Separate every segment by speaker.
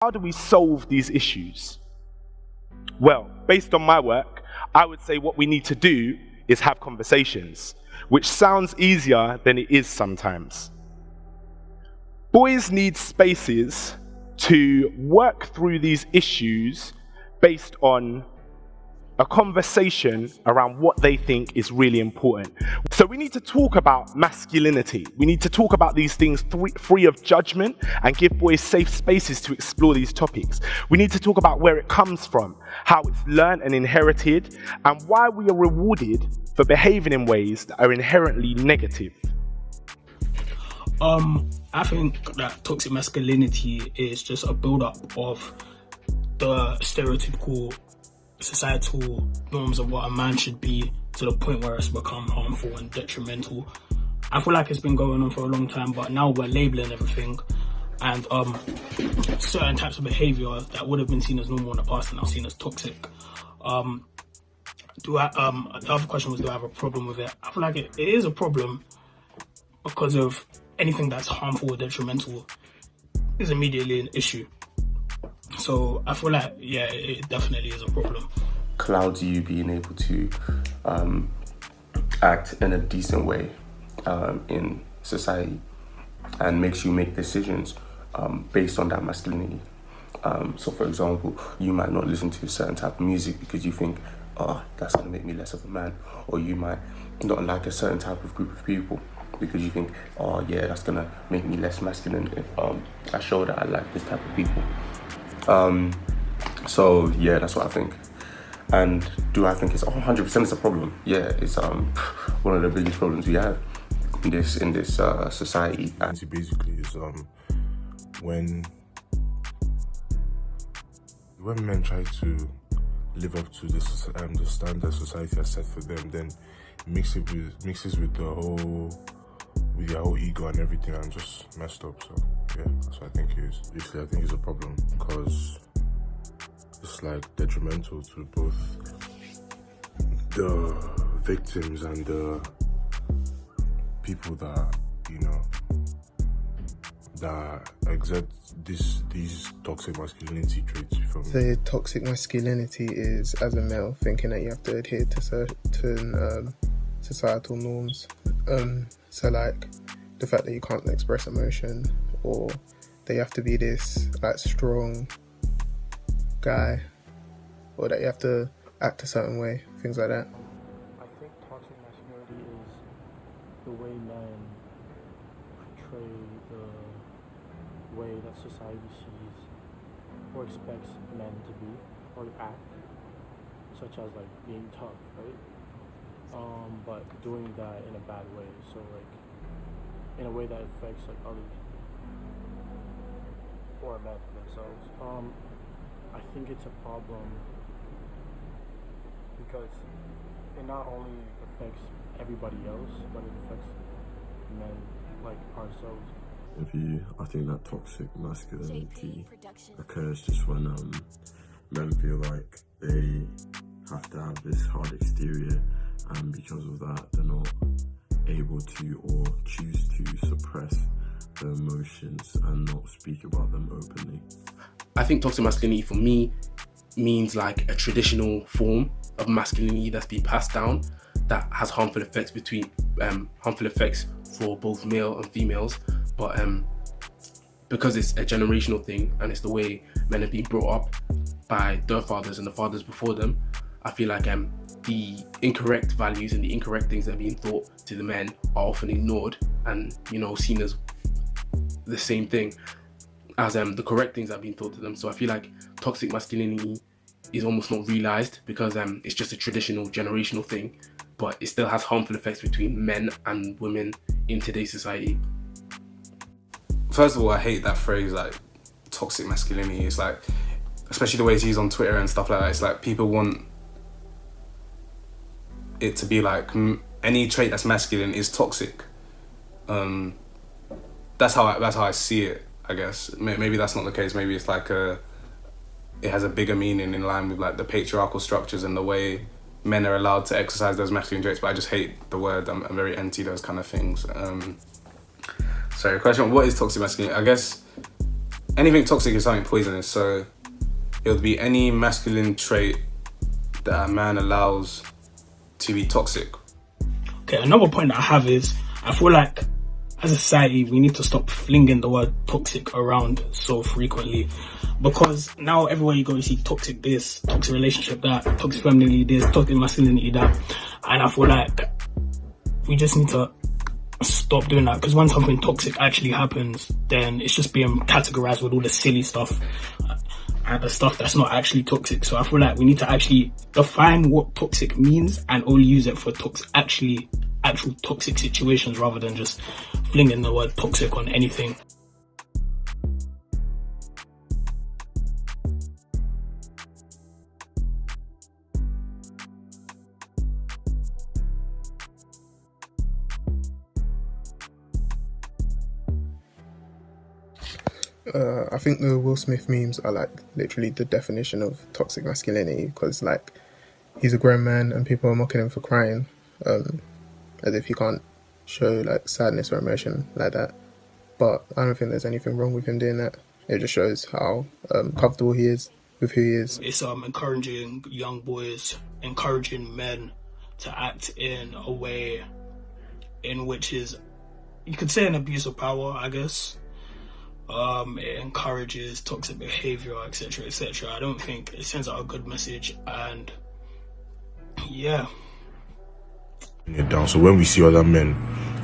Speaker 1: How do we solve these issues? Well, based on my work, I would say what we need to do is have conversations, which sounds easier than it is sometimes. Boys need spaces to work through these issues based on a conversation around what they think is really important. So we need to talk about masculinity. We need to talk about these things free of judgment and give boys safe spaces to explore these topics. We need to talk about where it comes from, how it's learned and inherited, and why we are rewarded for behaving in ways that are inherently negative.
Speaker 2: I think that toxic masculinity is just a build-up of the stereotypical societal norms of what a man should be, to the point where it's become harmful and detrimental. I feel like it's been going on for a long time, but now we're labeling everything, and certain types of behaviour that would have been seen as normal in the past are now seen as toxic. The other question was, do I have a problem with it? I feel like it is a problem, because of anything that's harmful or detrimental is immediately an issue. So I feel like, yeah, it definitely is a problem.
Speaker 3: Clouds you being able to act in a decent way in society, and makes you make decisions based on that masculinity. So for example, you might not listen to a certain type of music because you think, oh, that's going to make me less of a man. Or you might not like a certain type of group of people because you think, oh yeah, that's going to make me less masculine if I show that I like this type of people. So yeah, that's what I think. And do I think it's 100% it's a problem? Yeah, it's one of the biggest problems we have in this society.
Speaker 4: And basically is when men try to live up to the standard society has set for them, then mixes with their whole ego and everything, and just messed up. So yeah, that's what I think it is. Basically, I think it's a problem because it's like detrimental to both the victims and the people that, you know, that exert these toxic masculinity traits from.
Speaker 5: The toxic masculinity is, as a male, thinking that you have to adhere to certain societal norms. So like the fact that you can't express emotion, or that you have to be this like strong guy, or that you have to act a certain way, things like that.
Speaker 6: I think toxic masculinity is the way men portray the way that society sees or expects men to be or to act, such as like being tough, right? But doing that in a bad way, so like in a way that affects like others or men themselves. I think it's a problem because it not only affects everybody else, but it affects men like ourselves.
Speaker 7: I think that toxic masculinity occurs just when men feel like they have to have this hard exterior, and because of that they're not able to or choose to suppress their emotions and not speak about them openly.
Speaker 8: I think toxic masculinity for me means like a traditional form of masculinity that's been passed down that has harmful effects for both male and females, but because it's a generational thing and it's the way men have been brought up by their fathers and the fathers before them, I feel like the incorrect values and the incorrect things that are being taught to the men are often ignored and, you know, seen as the same thing as the correct things that are being taught to them. So I feel like toxic masculinity is almost not realised because it's just a traditional generational thing, but it still has harmful effects between men and women in today's society.
Speaker 9: First of all, I hate that phrase, like toxic masculinity. It's like, especially the way it's used on Twitter and stuff like that, it's like people want it to be like any trait that's masculine is toxic. That's how I see it, I guess. Maybe that's not the case. Maybe it's like it has a bigger meaning in line with like the patriarchal structures and the way men are allowed to exercise those masculine traits, but I just hate the word. I'm very anti those kind of things. Sorry, question, what is toxic masculinity? I guess anything toxic is something poisonous. So it would be any masculine trait that a man allows to be toxic.
Speaker 2: Okay, another point that I have is, I feel like as a society, we need to stop flinging the word toxic around so frequently, because now everywhere you go, you see toxic this, toxic relationship that, toxic family this, toxic masculinity that, and I feel like we just need to stop doing that, because when something toxic actually happens, then it's just being categorized with all the silly stuff and the stuff that's not actually toxic. So I feel like we need to actually define what toxic means and only use it for actual toxic situations, rather than just flinging the word toxic on anything.
Speaker 5: I think the Will Smith memes are like literally the definition of toxic masculinity, because like he's a grown man and people are mocking him for crying, as if he can't show like sadness or emotion like that. But I don't think there's anything wrong with him doing that. It just shows how comfortable he is with who he is.
Speaker 2: It's encouraging young boys, encouraging men to act in a way in which is, you could say, an abuse of power, I guess. It encourages toxic behaviour, etc., etc. I don't think it sends out a good message, and yeah.
Speaker 4: It down. So when we see other men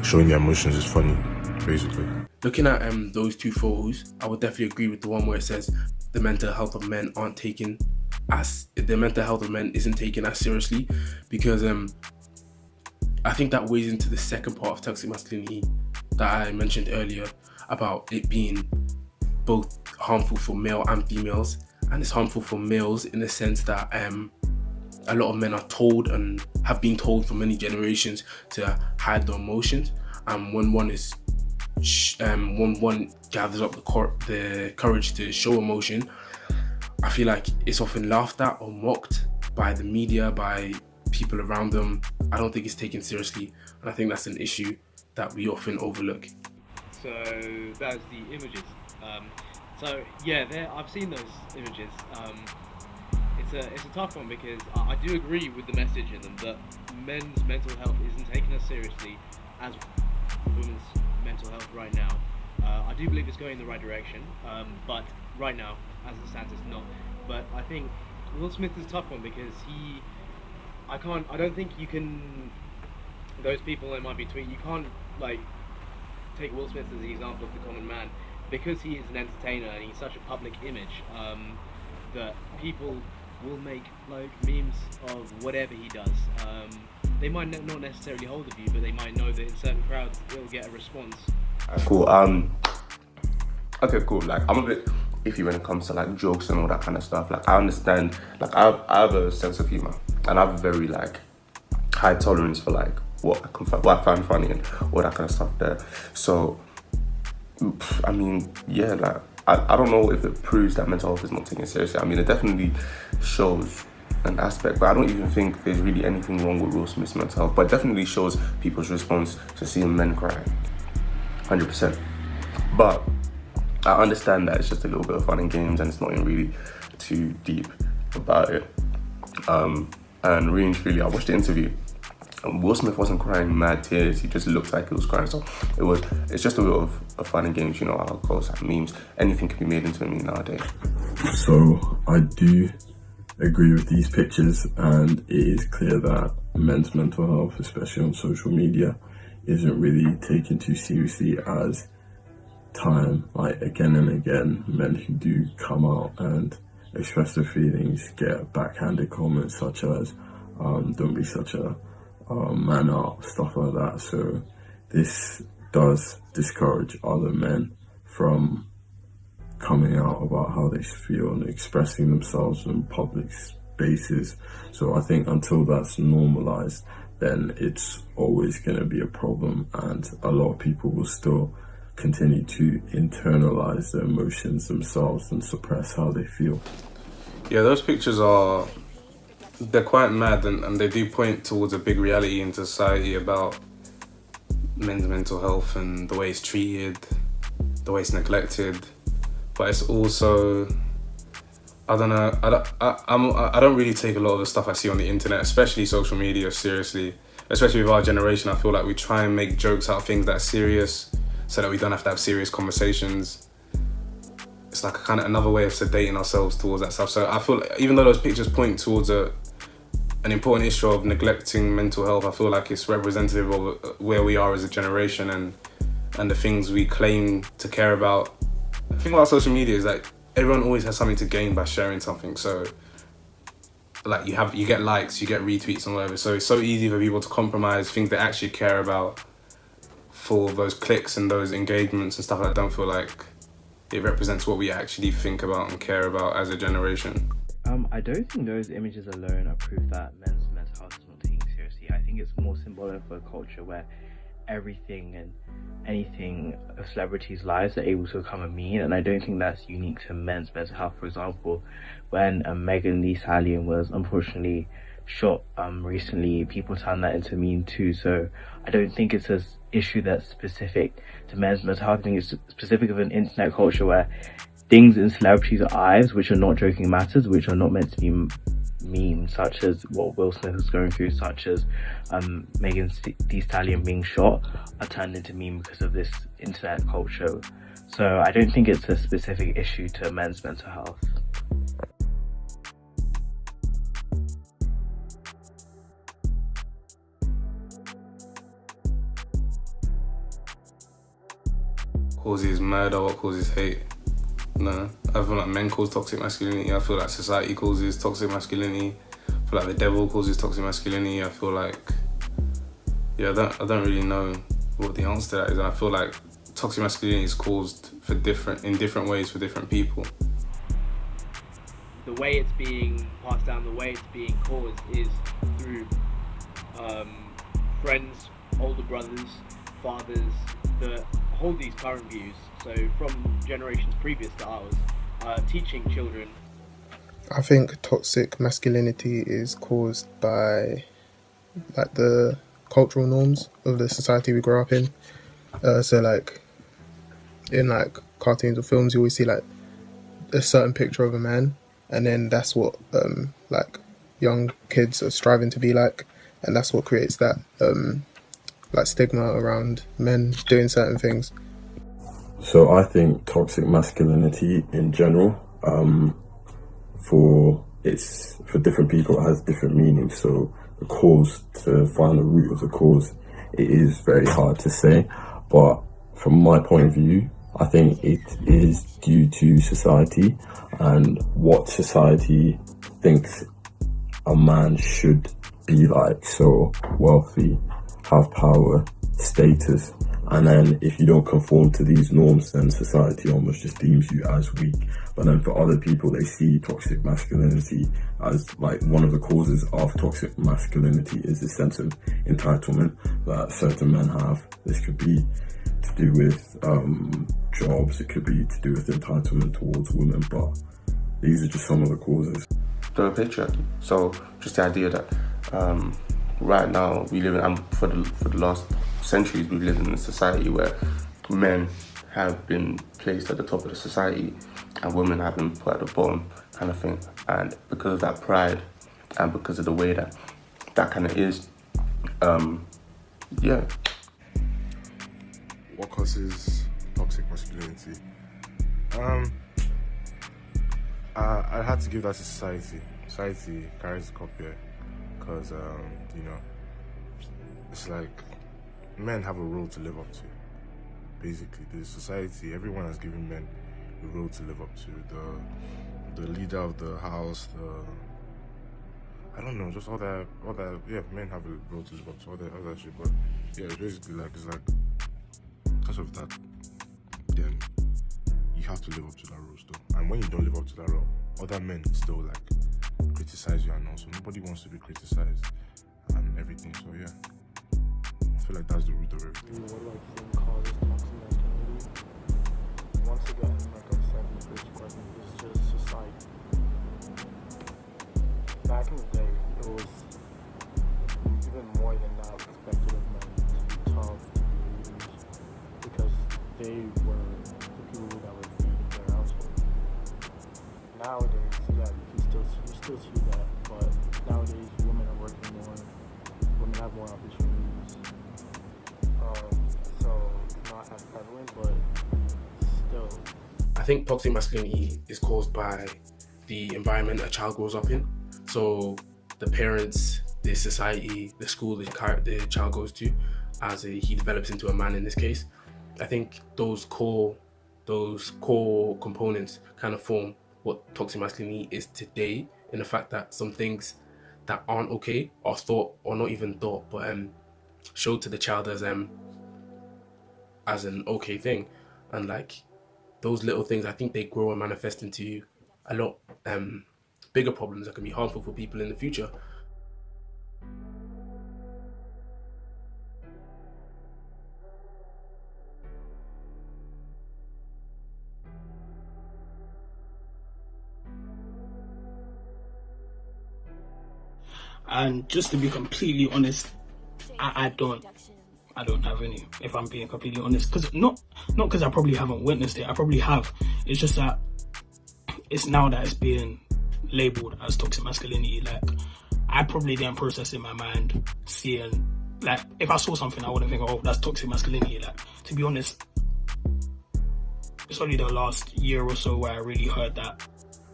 Speaker 4: showing their emotions, it's funny, basically.
Speaker 8: Looking at those two photos, I would definitely agree with the one where it says the mental health of men isn't taken as seriously, because I think that weighs into the second part of toxic masculinity that I mentioned earlier, about it being both harmful for male and females. And it's harmful for males in the sense that a lot of men are told and have been told for many generations to hide their emotions, and when one gathers up the courage to show emotion, I feel like it's often laughed at or mocked by the media, by people around them. I don't think it's taken seriously, and I think that's an issue that we often overlook.
Speaker 10: So that's the images. So yeah, I've seen those images. It's a tough one, because I do agree with the message in them that men's mental health isn't taken as seriously as women's mental health right now. I do believe it's going in the right direction, but right now, as it stands, it's not. But I think Will Smith is a tough one, because I don't think you can, those people that might be tweeting, you can't like take Will Smith as the example of the common man, because he is an entertainer and he's such a public image, that people will make like memes of whatever he does. They might not necessarily hold the view, but they might know that in certain crowds it'll get a response.
Speaker 3: Cool. Okay, cool. Like, I'm a bit iffy when it comes to like jokes and all that kind of stuff. Like, I understand. Like, I have a sense of humor, and I have a very like high tolerance for like what I find funny and all that kind of stuff there. So, I mean, yeah, like I don't know if it proves that mental health is not taken seriously. I mean, it definitely shows an aspect, but I don't even think there's really anything wrong with Will Smith's mental health. But it definitely shows people's response to seeing men cry, 100%. But I understand that it's just a little bit of fun and games, and it's not even really too deep about it. And really and truly, I watched the interview, and Will Smith wasn't crying mad tears. He just looked like he was crying. So it's just a bit of fun and games. You know how it goes, like memes. Anything can be made into a meme nowadays.
Speaker 7: So I do agree with these pictures, and it is clear that men's mental health, especially on social media, isn't really taken too seriously as time. Like, again and again, men who do come out and express their feelings get backhanded comments such as don't be such a man up, stuff like that. So this does discourage other men from coming out about how they feel and expressing themselves in public spaces. So I think until that's normalized, then it's always going to be a problem, and a lot of people will still continue to internalize their emotions themselves and suppress how they feel.
Speaker 9: Yeah, those pictures they're quite mad, and they do point towards a big reality in society about men's mental health and the way it's treated, the way it's neglected. but it's also, I don't know, I don't really take a lot of the stuff I see on the internet, especially social media, seriously. Especially with our generation, I feel like we try and make jokes out of things that are serious so that we don't have to have serious conversations. It's like a kind of another way of sedating ourselves towards that stuff. So I feel like even though those pictures point towards an important issue of neglecting mental health, I feel like it's representative of where we are as a generation and the things we claim to care about. The thing about social media is like everyone always has something to gain by sharing something. So like you get likes, you get retweets and whatever. So it's so easy for people to compromise things they actually care about for those clicks and those engagements and stuff. I don't feel like it represents what we actually think about and care about as a generation.
Speaker 11: I don't think those images alone are proof that men's mental health is not taken seriously. I think it's more symbolic for a culture where everything and anything of celebrities' lives are able to become a meme, and I don't think that's unique to men's mental health. For example, when Megan Thee Stallion was unfortunately shot recently, people turned that into meme too. So I don't think it's an issue that's specific to men's mental health. I think it's specific of an internet culture where things in celebrities' eyes, which are not joking matters, which are not meant to be memes, such as what Will Smith is going through, such as Megan Thee Stallion being shot, are turned into meme because of this internet culture. So I don't think it's a specific issue to men's mental health.
Speaker 9: Causes murder, what causes hate? No, I feel like men cause toxic masculinity. I feel like society causes toxic masculinity. I feel like the devil causes toxic masculinity. I feel like, yeah, I don't really know what the answer to that is. And I feel like toxic masculinity is caused in different ways for different people.
Speaker 10: The way it's being passed down, the way it's being caused is through friends, older brothers, fathers that hold these current views. So from generations previous to ours, teaching children.
Speaker 5: I think toxic masculinity is caused by like the cultural norms of the society we grow up in. So like in like cartoons or films, you always see like a certain picture of a man, and then that's what like young kids are striving to be like, and that's what creates that like stigma around men doing certain things.
Speaker 7: So I think toxic masculinity in general, for different people, it has different meanings. So the cause, to find the root of the cause, it is very hard to say. But from my point of view, I think it is due to society and what society thinks a man should be like. So wealthy, have power, status. And then if you don't conform to these norms, then society almost just deems you as weak. But then for other people, they see toxic masculinity as like one of the causes of toxic masculinity is the sense of entitlement that certain men have. This could be to do with jobs, it could be to do with entitlement towards women, but these are just some of the causes.
Speaker 3: The patriarchy. So just the idea that right now we live in, and for the last centuries we've lived in a society where men have been placed at the top of the society and women have been put at the bottom, kind of thing. And because of that pride and because of the way that kind of is, yeah.
Speaker 4: What causes toxic masculinity? I had to give that to society. Society carries the cup here, because you know, it's like men have a role to live up to. Basically, the society, everyone has given men a role to live up to. The leader of the house, I don't know, just all that. Yeah, men have a role to live up to, all that shit. But yeah, it's basically like because of that, then you have to live up to that role still. And when you don't live up to that role, other men still like criticize you and all. So nobody wants to be criticized and everything. So yeah, I feel like that's the root of everything.
Speaker 6: What do I think causes toxic masculinity? Once again, like I said in the first question, it's just society. Back in the day, it was even more than that expected of men to be tough, to be leaders, because they were the people that were feeding their household. nowadays, yeah, you still see that, but nowadays women are working more, women have more opportunities, so it's not as prevalent, but still.
Speaker 8: I think toxic masculinity is caused by the environment a child grows up in. So the parents, the society, the school the child goes to, he develops into a man in this case. I think those core components kind of form what toxic masculinity is today, in the fact that some things that aren't okay are thought, or not even thought, but showed to the child as an okay thing. And like those little things, I think they grow and manifest into a lot bigger problems that can be harmful for people in the future.
Speaker 2: And just to be completely honest, I don't have any, if I'm being completely honest. Because not because I probably haven't witnessed it, I probably have. It's just that it's now that it's being labelled as toxic masculinity. Like, I probably didn't process in my mind seeing, like, if I saw something I wouldn't think, oh, that's toxic masculinity. Like, to be honest, it's only the last year or so where I really heard that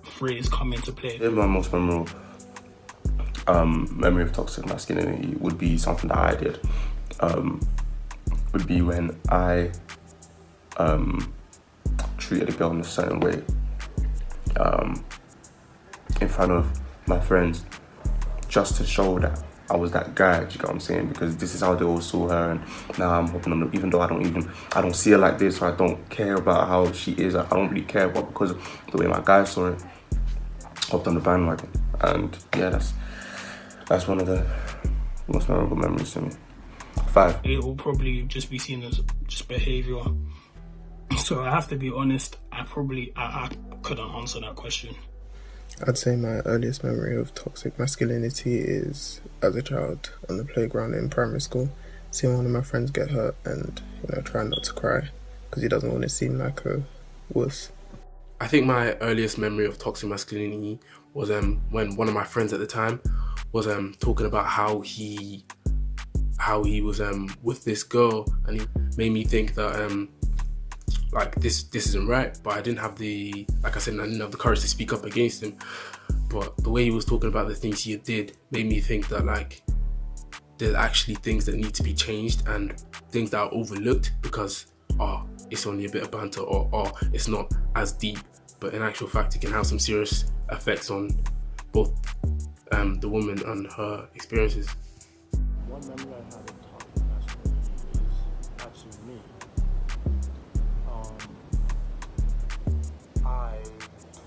Speaker 2: phrase come into play.
Speaker 3: My most memorable memory of toxic masculinity would be something that I did. Would be when I treated a girl in a certain way in front of my friends, just to show that I was that guy. Do you get what I'm saying? Because this is how they all saw her, and now I'm hopping on them, even though I don't see her like this, or I don't care about how she is. I don't really care, but because of the way my guys saw it, hopped on the bandwagon. And yeah, that's one of the most memorable memories to me. 5.
Speaker 2: It will probably just be seen as just behaviour. So I have to be honest, I couldn't answer that question.
Speaker 5: I'd say my earliest memory of toxic masculinity is as a child on the playground in primary school, seeing one of my friends get hurt and, trying not to cry because he doesn't want to seem like a wuss.
Speaker 8: I think my earliest memory of toxic masculinity was when one of my friends at the time was talking about how he was with this girl, and he made me think that like this isn't right. But I didn't have the courage to speak up against him. But the way he was talking about the things he did made me think that like there's actually things that need to be changed and things that are overlooked because it's only a bit of banter, or it's not as deep. But in actual fact, it can have some serious effects on both the woman and her experiences.
Speaker 6: One memory I have of toxic masculinity is actually me. I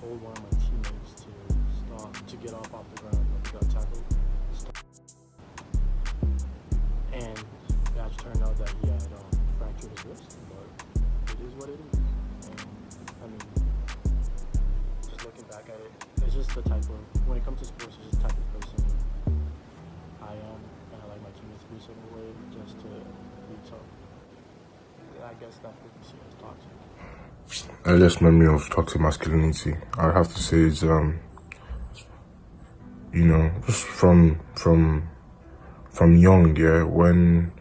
Speaker 6: told one of my teammates to get off the ground when we got tackled. And it actually turned out that he had fractured his wrist, but it is what it is. And I mean, just looking back at it, it's just the type of, when it comes to sports, it's just the type of person I am, and I like my teammates to be a certain way just to be tough. I guess that would be seen as toxic.
Speaker 4: Earliest memory of toxic masculinity, I would have to say is just from young, yeah, when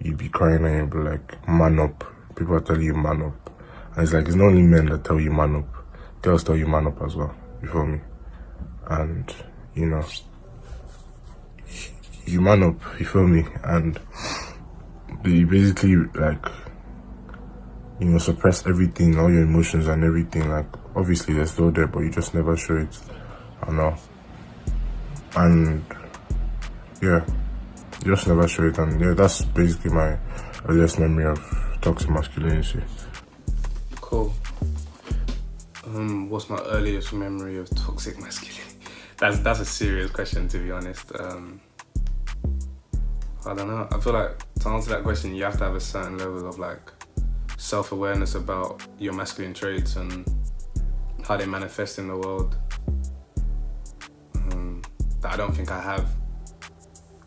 Speaker 4: you'd be crying and you'd be like, man up, people are telling you man up, and it's like, it's not only men that tell you man up, girls tell you man up as well, you feel me? And you man up, you feel me? And you basically like, suppress everything, all your emotions and everything. Like, obviously they're still there, but you just never show it. I know. And yeah, you just never show it. And yeah, that's basically my earliest memory of toxic masculinity.
Speaker 9: Cool. What's my earliest memory of toxic masculinity? That's a serious question, to be honest. I don't know. I feel like to answer that question, you have to have a certain level of like self-awareness about your masculine traits and how they manifest in the world. That I don't think I have.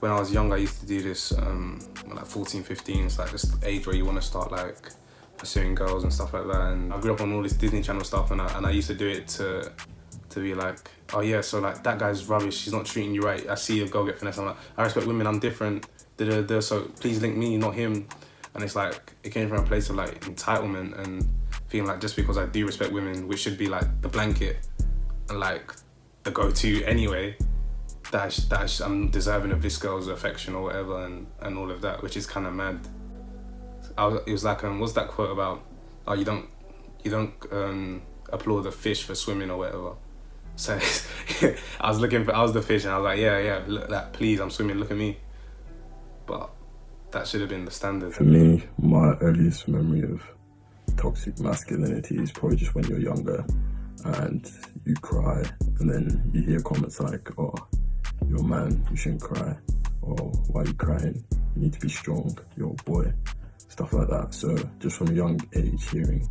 Speaker 9: When I was young, I used to do this, like 14, 15, it's like this age where you want to start like pursuing girls and stuff like that. And I grew up on all this Disney Channel stuff, and I used to do it to to be like, oh yeah, so like that guy's rubbish, he's not treating you right, I see a girl get finesse, I'm like, I respect women, I'm different, so please link me, not him. And it's like, it came from a place of like entitlement and feeling like just because I do respect women, which should be like the blanket and like the go-to anyway, that I'm deserving of this girl's affection or whatever, and all of that, which is kind of mad. It was like, what's that quote about? Oh, you don't applaud a fish for swimming or whatever. So I was the fish, and I was like, yeah, look at that, please, I'm swimming, look at me. But that should have been the standard.
Speaker 7: For me, my earliest memory of toxic masculinity is probably just when you're younger and you cry, and then you hear comments like, oh, you're a man, you shouldn't cry, or why are you crying, you need to be strong, you're a boy, stuff like that. So just from a young age hearing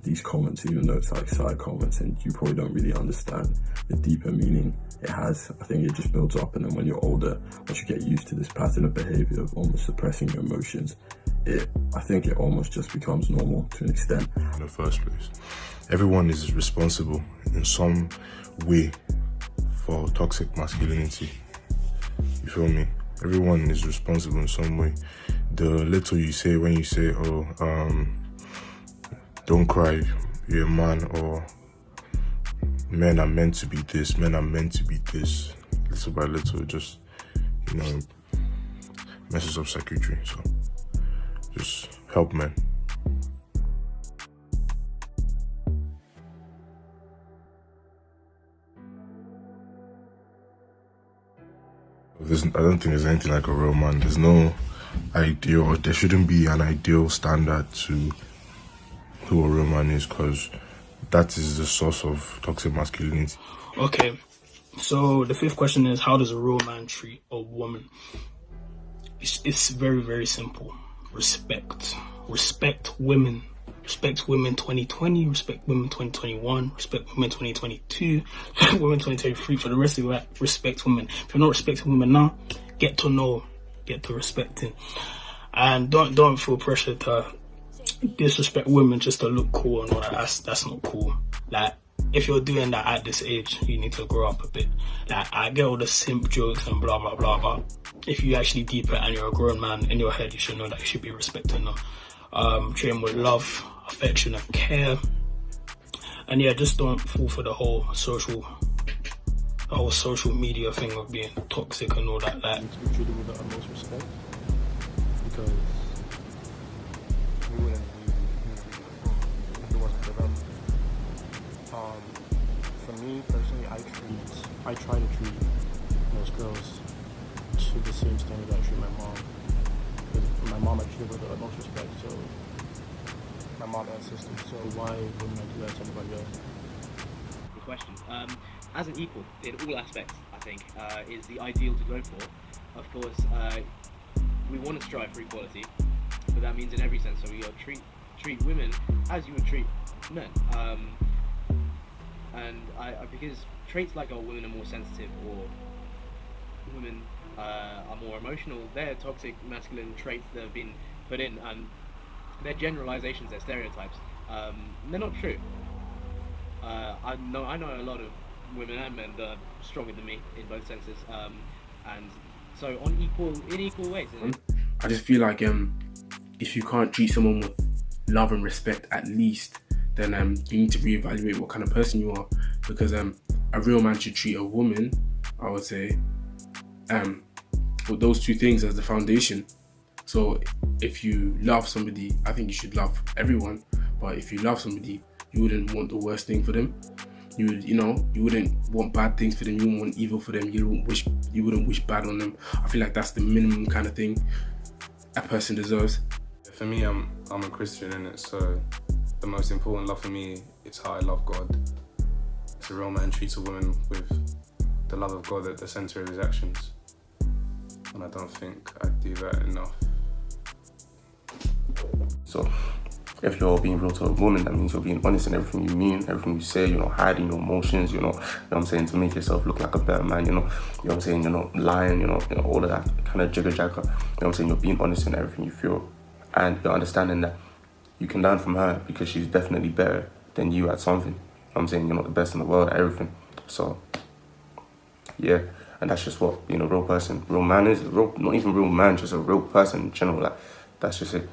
Speaker 7: these comments, even though it's like side comments and you probably don't really understand the deeper meaning it has, I think it just builds up, and then when you're older, once you get used to this pattern of behaviour of almost suppressing your emotions, I think it almost just becomes normal to an extent.
Speaker 4: In the first place, everyone is responsible in some way for toxic masculinity. You feel me? Everyone is responsible in some way. The little you say when you say, oh, don't cry, you're a man, or men are meant to be this, men are meant to be this, little by little, just, messes up circuitry. So just help men. I don't think there's anything like a real man. There's no ideal, or there shouldn't be an ideal standard to who a real man is, because that is the source of toxic masculinity.
Speaker 2: Okay, so the fifth question is, how does a real man treat a woman? It's very, very simple. Respect women. Respect women 2020, respect women 2021, respect women 2022, respect women 2023. For the rest of you, respect women. If you're not respecting women now, get to know, get to respecting. And don't feel pressure to disrespect women just to look cool and all that. That's not cool. Like, if you're doing that at this age, you need to grow up a bit. Like, I get all the simp jokes and blah blah blah, but if you actually deep it and you're a grown man in your head, you should know that you should be respecting them. Treat them with love, affection and care. And yeah, just don't fall for the whole social media thing of being toxic and all that. Like,
Speaker 6: to be treated with the utmost respect, because we wouldn't be if it wasn't for them. For me personally, I try to treat most girls to the same standard that I treat my mom. Because my mom I treat her with the utmost respect, so my mom and sister. So why wouldn't I do that to anybody else?
Speaker 10: Good question. As an equal in all aspects, I think, is the ideal to go for. Of course, we want to strive for equality, but that means in every sense. So we treat women as you would treat men. And because traits like women are more sensitive, or women are more emotional, they're toxic masculine traits that have been put in, and they're generalizations, they're stereotypes. They're not true. I know a lot of women and men that are stronger than me in both senses, and so in equal ways.
Speaker 8: I just feel like if you can't treat someone with love and respect at least, then you need to reevaluate what kind of person you are, because a real man should treat a woman, I would say, with those two things as the foundation. So if you love somebody, I think you should love everyone, but if you love somebody, you wouldn't want the worst thing for them. You wouldn't want bad things for them. You wouldn't want evil for them. You wouldn't wish bad on them. I feel like that's the minimum kind of thing a person deserves.
Speaker 9: For me, I'm a Christian, innit? So the most important love for me is how I love God. So a real man treats a woman with the love of God at the center of his actions, and I don't think I do that enough.
Speaker 3: So if you're being real to a woman, that means you're being honest in everything you mean, everything you say, you're not hiding your emotions, you know what I'm saying, to make yourself look like a better man, you know what I'm saying, you're not lying, you know, all of that kind of jigger-jagger, you know what I'm saying, you're being honest in everything you feel, and you're understanding that you can learn from her because she's definitely better than you at something. I'm saying you're not the best in the world at everything. So, yeah, and that's just what being a real person, real man is. Not even real man, just a real person in general. Like, that's just it.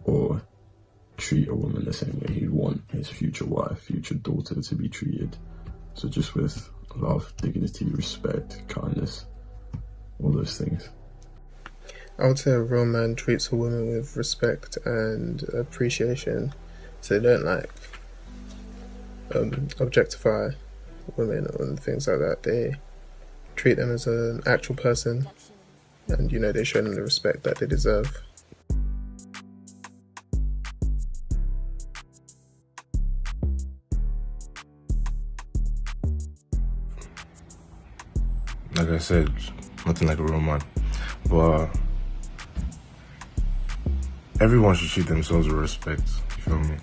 Speaker 7: Or treat a woman the same way he'd want his future wife, future daughter to be treated. So just with love, dignity, respect, kindness, all those things.
Speaker 5: I would say a real man treats a woman with respect and appreciation, so they don't like objectify women and things like that. They treat them as an actual person, and they show them the respect that they deserve.
Speaker 4: Like I said, nothing like a real man, but everyone should treat themselves with respect, you feel me?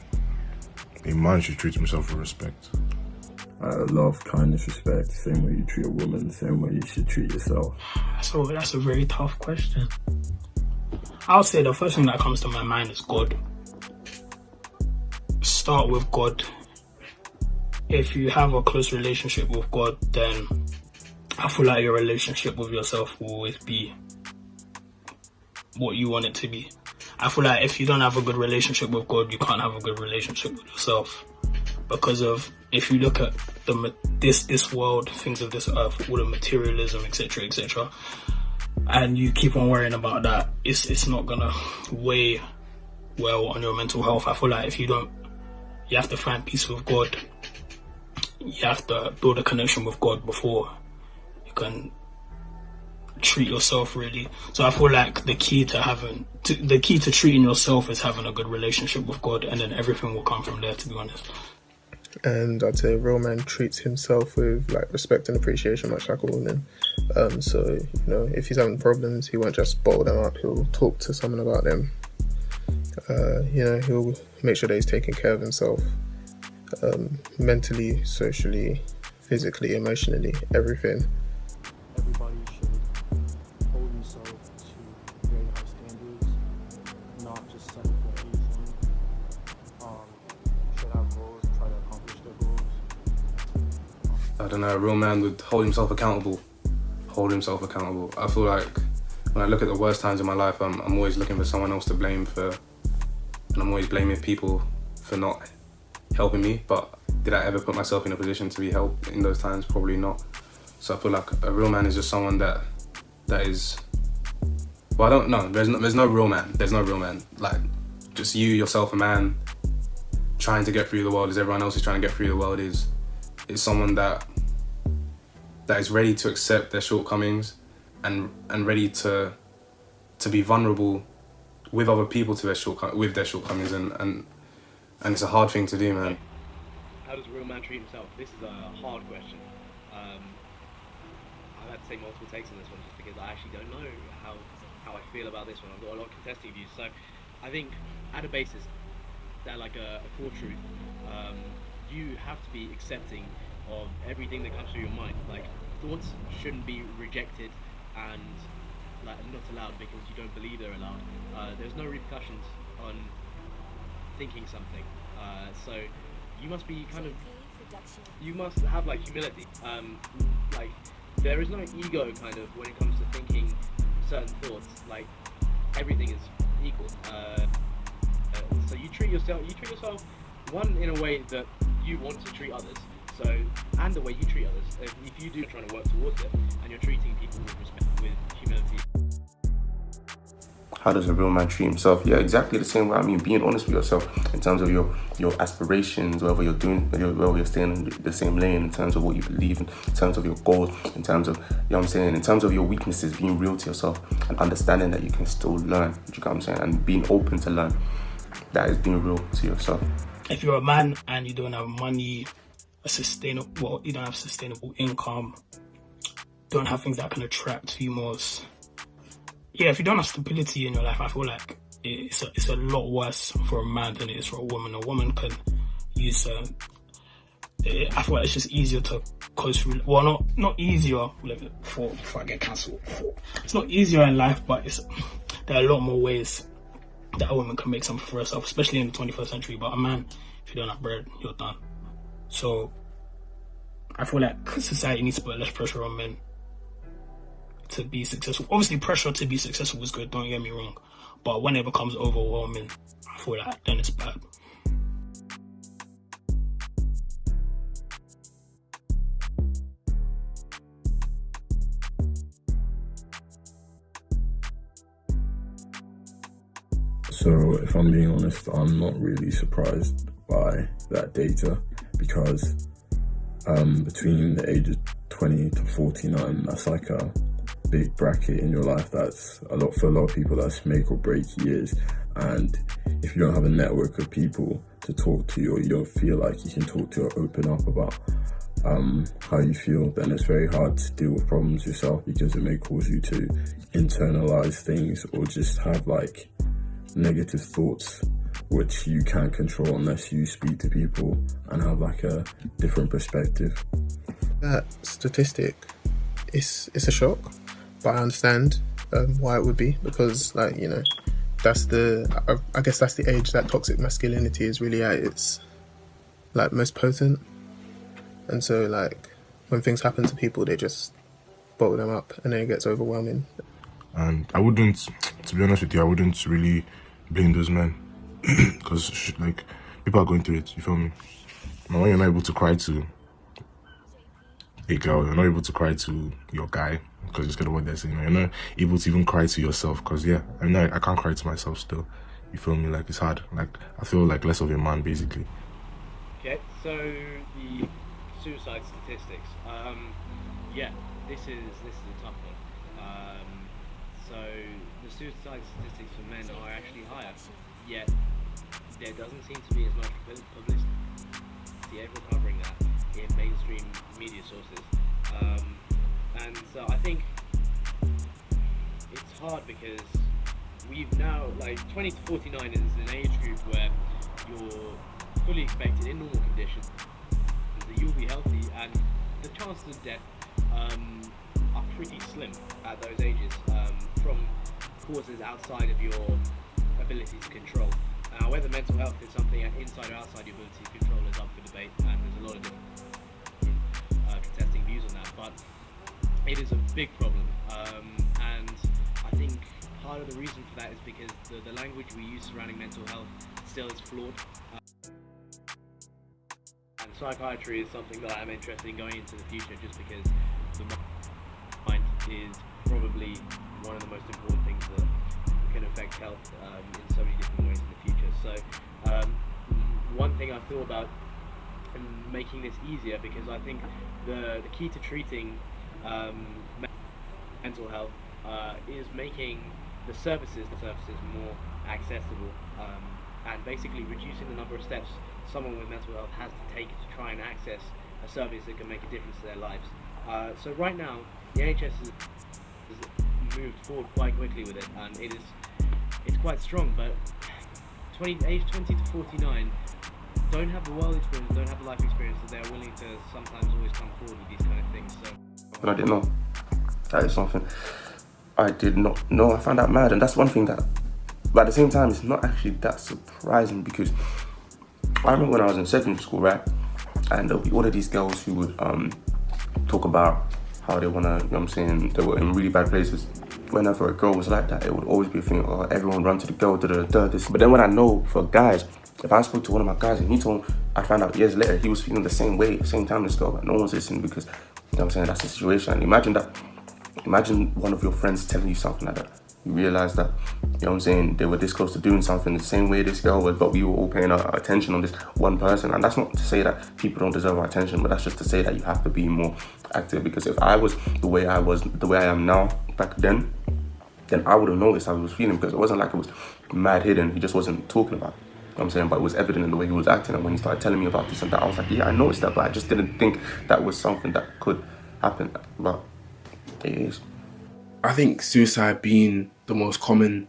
Speaker 4: A man should treat himself with respect.
Speaker 7: Love, kindness, respect, same way you treat a woman, the same way you should treat yourself.
Speaker 2: So that's a very tough question. I would say the first thing that comes to my mind is God. Start with God. If you have a close relationship with God, then I feel like your relationship with yourself will always be what you want it to be. I feel like if you don't have a good relationship with God, you can't have a good relationship with yourself. Because of, if you look at this world, things of this earth, all the materialism, etc., etc., and you keep on worrying about that, it's not gonna weigh well on your mental health. I feel like if you have to find peace with God. You have to build a connection with God before you can treat yourself, really. So I feel like the key to treating yourself is having a good relationship with God, and then everything will come from there, to be honest.
Speaker 5: And I'd say a real man treats himself with respect and appreciation, much like a woman. So if he's having problems, he won't just bottle them up. He'll talk to someone about them. He'll make sure that he's taking care of himself, mentally, socially, physically, emotionally, everything.
Speaker 6: Everybody should hold himself to very high standards, not just settle for anything. Should have goals, try to accomplish their goals.
Speaker 9: I don't know, a real man would hold himself accountable. I feel like when I look at the worst times in my life, I'm always looking for someone else to blame for, and I'm always blaming people for not helping me. But did I ever put myself in a position to be helped in those times? Probably not. So I feel like a real man is just someone that is, well, I don't know, there's no real man. There's no real man. Like, just you, yourself, a man, trying to get through the world as everyone else is trying to get through the world is someone that is ready to accept their shortcomings and ready to be vulnerable with other people to their shortcomings, and it's a hard thing to do, man.
Speaker 10: How does a real man treat himself? This is a hard question. I've had to take multiple takes on this one just because I actually don't know how I feel about this one. I've got a lot of contesting views. So I think at a basis, that like a core truth, you have to be accepting of everything that comes through your mind. Like, thoughts shouldn't be rejected and not allowed because you don't believe they're allowed. There's no repercussions on thinking something. So you must be you must have humility. There is no ego when it comes to thinking certain thoughts. Everything is equal. So you treat yourself one in a way that you want to treat others. So, and the way you treat others. If you do trying to work towards it and you're treating people with respect, with humility.
Speaker 3: How does a real man treat himself? Yeah, exactly the same way. I mean, being honest with yourself in terms of your aspirations, whether you're staying in the same lane, in terms of what you believe in terms of your goals, in terms of, in terms of your weaknesses, being real to yourself and understanding that you can still learn, you get what I'm saying, and being open to learn. That is being real to yourself.
Speaker 2: If you're a man and you don't have money, you don't have sustainable income, don't have things that can attract females. Yeah, if you don't have stability in your life, I feel like it's a lot worse for a man than it is for a woman. A woman can use, I feel like it's just easier to coast through. Well, not easier, before I get cancelled. It's not easier in life, but there are a lot more ways that a woman can make something for herself, especially in the 21st century. But a man, if you don't have bread, you're done. So I feel like society needs to put less pressure on men to be successful. Obviously, pressure to be successful is good, don't get me wrong. But when it becomes overwhelming, I feel like then it's bad.
Speaker 7: So if I'm being honest, I'm not really surprised by that data, because between the age of 20 to 49, that's like a big bracket in your life. That's a lot for a lot of people. That's make or break years. And if you don't have a network of people to talk to, or you don't feel like you can talk to or open up about how you feel, then it's very hard to deal with problems yourself, because it may cause you to internalize things or just have like negative thoughts which you can't control unless you speak to people and have like a different perspective.
Speaker 5: That statistic, it's a shock, but I understand why it would be, because like, you know, that's I guess that's the age that toxic masculinity is really at its like most potent. And so like when things happen to people, they just bottle them up and then it gets overwhelming.
Speaker 4: And I wouldn't, to be honest with you, I wouldn't really blame those men, because like people are going through it, you feel me? Now when you're not able to cry to a girl, you're not able to cry to your guy, because it's kind of what they're saying, you're not able to even cry to yourself, because yeah, I mean, I can't cry to myself still, you feel me? Like it's hard, like I feel like less of a man basically.
Speaker 10: Okay, so the suicide statistics, yeah, this is a tough one. So the suicide statistics for men are actually higher, yet there doesn't seem to be as much publicity ever covering that in mainstream media sources. And so I think it's hard because we've now, like 20 to 49 is an age group where you're fully expected in normal conditions that you'll be healthy, and the chances of death are pretty slim at those ages from causes outside of your ability to control. Now, whether mental health is something inside or outside your ability to control is up for debate, and there's a lot of different contesting views on that, but it is a big problem, and I think part of the reason for that is because the language we use surrounding mental health still is flawed. And psychiatry is something that I'm interested in going into the future, just because the mind is probably one of the most important things that can affect health in so many different ways in the future. So one thing I thought about making this easier, because I think the key to treating mental health is making the services more accessible, and basically reducing the number of steps someone with mental health has to take to try and access a service that can make a difference to their lives. So right now, the NHS has moved forward quite quickly with it, and it's quite strong, but age 20 to 49 don't have the world experience, don't have the life experience that they're willing to sometimes always come forward with these kind of things. So
Speaker 3: But I didn't know. That is something I did not know. I found that mad, and that's one thing that, but at the same time, it's not actually that surprising, because I remember when I was in secondary school, right, and there'll be all of these girls who would talk about how they wanna, you know what I'm saying, they were in really bad places. Whenever a girl was like that, it would always be a thing, oh, everyone run to the girl, this. But then when I know for guys, if I spoke to one of my guys and he told me, I found out years later, he was feeling the same way, same time as this girl, but no one's listening, because, you know what I'm saying, that's the situation. And imagine one of your friends telling you something like that. You realize that, you know what I'm saying, they were this close to doing something the same way this girl was, but we were all paying our attention on this one person. And that's not to say that people don't deserve our attention, but that's just to say that you have to be more active. Because if I was the way I am now back then I would have noticed how he was feeling, because it wasn't like it was mad hidden. He just wasn't talking about it. You know what I'm saying? But it was evident in the way he was acting, and when he started telling me about this and that, I was like, yeah, I noticed that, but I just didn't think that was something that could happen. But it is.
Speaker 8: I think suicide being the most common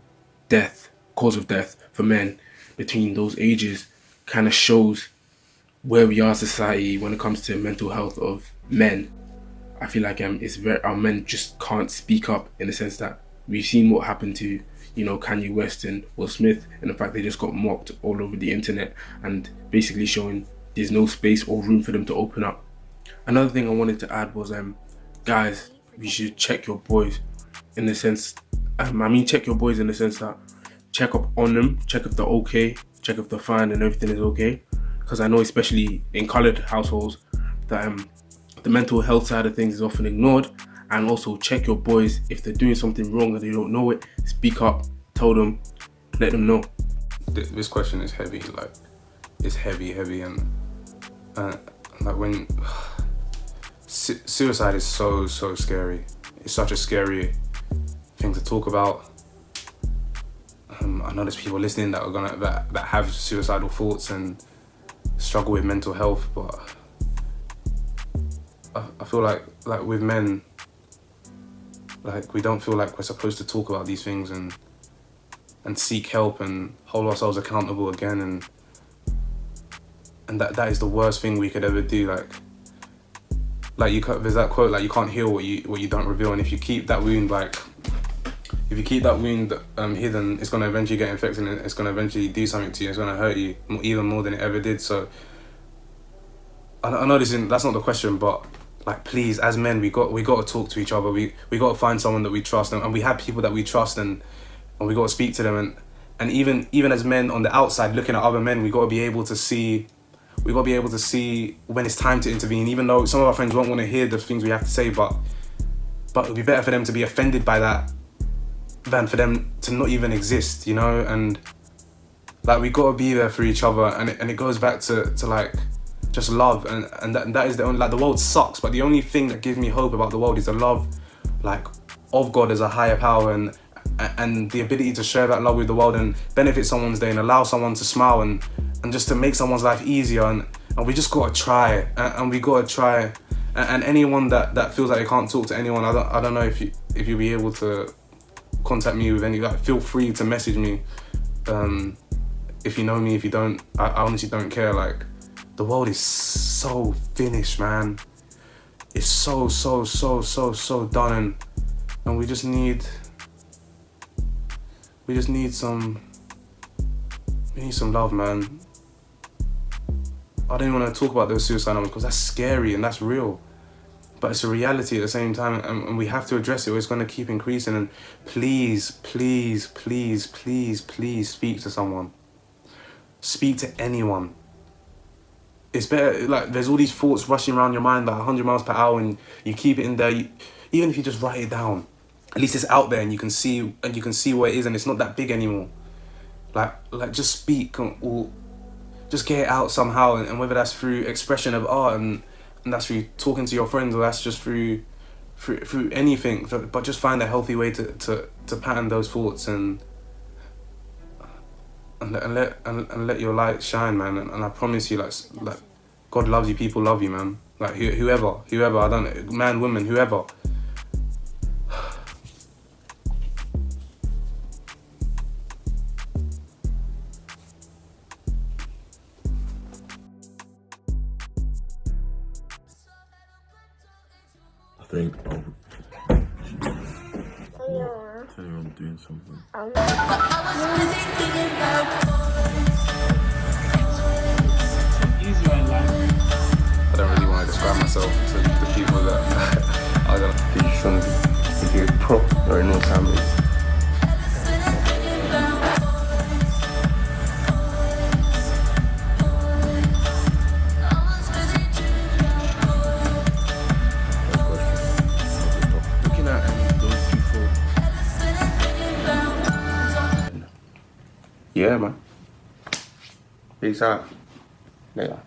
Speaker 8: cause of death for men between those ages kind of shows where we are as a society when it comes to mental health of men. I feel like our men just can't speak up, in the sense that we've seen what happened to, you know, Kanye West and Will Smith, and the fact they just got mocked all over the internet, and basically showing there's no space or room for them to open up. Another thing I wanted to add was, guys, you should check your boys in the sense, check your boys in the sense that check up on them, check if they're okay, check if they're fine and everything is okay. Because I know, especially in coloured households, that the mental health side of things is often ignored. And also check your boys if they're doing something wrong and they don't know it. Speak up, tell them, let them know.
Speaker 9: This question is heavy, like it's heavy, and like when suicide is so scary. It's such a scary thing to talk about. I know there's people listening that are that have suicidal thoughts and struggle with mental health, but I feel like with men, like we don't feel like we're supposed to talk about these things and seek help and hold ourselves accountable again, and that is the worst thing we could ever do. There's that quote, like, you can't heal what you don't reveal, and if you keep that wound hidden, it's going to eventually get infected and it's going to eventually do something to you. It's going to hurt you even more than it ever did. So I know that's not the question, but like, please, as men, we got to talk to each other. We got to find someone that we trust, and we have people that we trust, and we got to speak to them. And even as men on the outside looking at other men, we got to be able to see when it's time to intervene. Even though some of our friends won't want to hear the things we have to say, but it'd be better for them to be offended by that than for them to not even exist, you know. And like, we got to be there for each other, and it goes back to like just love, and that is the only, like, the world sucks, but the only thing that gives me hope about the world is the love, like, of God as a higher power, and the ability to share that love with the world and benefit someone's day and allow someone to smile and just to make someone's life easier, and we just gotta try, and we gotta try, and anyone that feels like they can't talk to anyone, I don't know if you'll be able to contact me with any, like, feel free to message me, if you know me. If you don't, I honestly don't care. Like, the world is so finished, man. It's so done, and we just need some love, man. I don't want to talk about those suicide numbers because that's scary and that's real, but it's a reality at the same time, and we have to address it or it's going to keep increasing. And please speak to someone. Speak to anyone. It's better, like, there's all these thoughts rushing around your mind like 100 miles per hour, and you keep it in there. Even if you just write it down, at least it's out there and you can see what it is, and it's not that big anymore. Like just speak, or just get it out somehow, and whether that's through expression of art, and that's through talking to your friends, or that's just through anything, but just find a healthy way to pattern those thoughts and let your light shine, man. And I promise you, like God loves you, people love you, man. Like whoever, I don't know, man, woman, whoever.
Speaker 7: I think tell you I'm doing something.
Speaker 9: I don't really want to describe myself to the people that I don't.
Speaker 3: You shouldn't be. If you're pro, there are no families.
Speaker 8: Looking at those people.
Speaker 3: Yeah, man. Peace out. Later.